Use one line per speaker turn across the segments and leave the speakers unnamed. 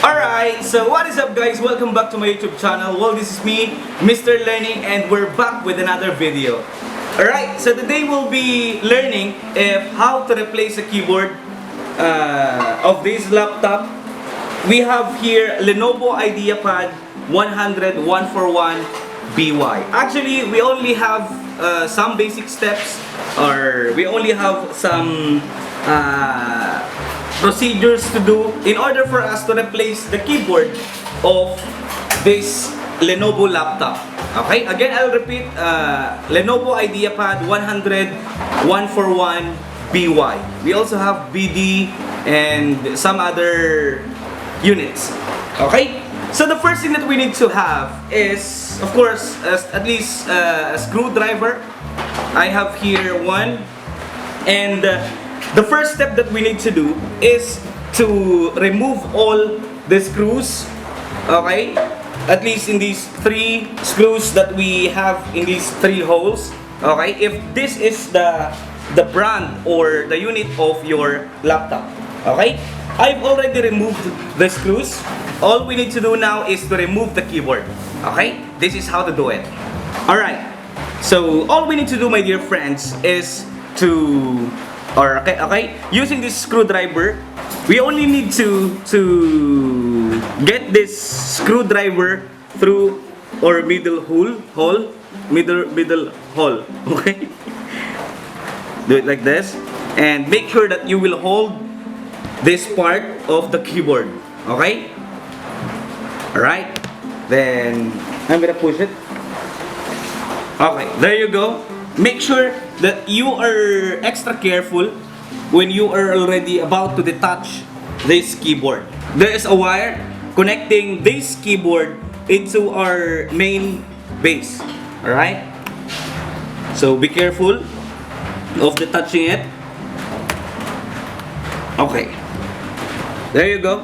Alright, so what is up guys? Welcome back to my YouTube channel. Well, this is me, Mr. Learning, and we're back with another video. Alright, so today we'll be learning how to replace a keyboard of this laptop. We have here Lenovo Ideapad 100 141 BY. Actually, we only have some basic steps, or we only have some procedures to do in order for us to replace the keyboard of this Lenovo laptop. Okay, again I'll repeat, Lenovo Ideapad 100 141 BY. We also have BD and some other units. Okay, so the first thing that we need to have is, of course, at least a screwdriver. I have here one, and the first step that we need to do is to remove all the screws, okay? At least in these 3 screws that we have in these 3 holes, okay? If this is the brand or the unit of your laptop, okay? I've already removed the screws. All we need to do now is to remove the keyboard, okay? This is how to do it. Alright, so all we need to do, my dear friends, is to using this screwdriver, we only need to get this screwdriver through our middle hole, okay? Do it like this, and make sure that you will hold this part of the keyboard, okay? Alright, then I'm gonna push it. Okay, there you go. Make sure that you are extra careful when you are already about to detach this keyboard. There is a wire connecting this keyboard into our main base. Alright? So be careful of detaching it. Okay. There you go.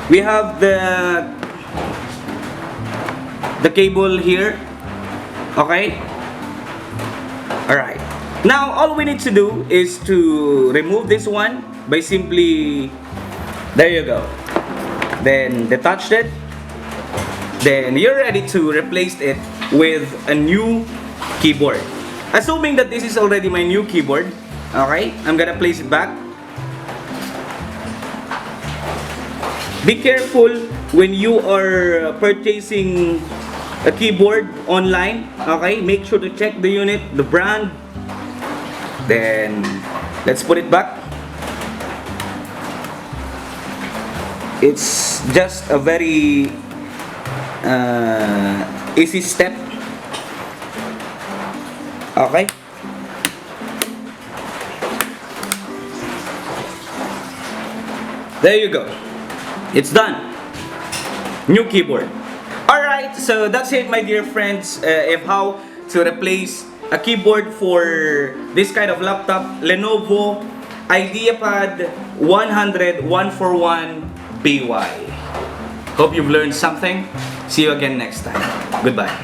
We have the cable here. Okay? Alright. Now, all we need to do is to remove this one by simply... There you go. Then, detach it. Then, you're ready to replace it with a new keyboard. Assuming that this is already my new keyboard, okay? I'm gonna place it back. Be careful when you are purchasing a keyboard online, okay? Make sure to check the unit, the brand. Then let's put it back. It's just a very easy step. Okay? There you go. It's done. New keyboard. Alright, so that's it, my dear friends, if how to replace a keyboard for this kind of laptop, Lenovo Ideapad 100 141 BY. Hope you've learned something. See you again next time. Goodbye.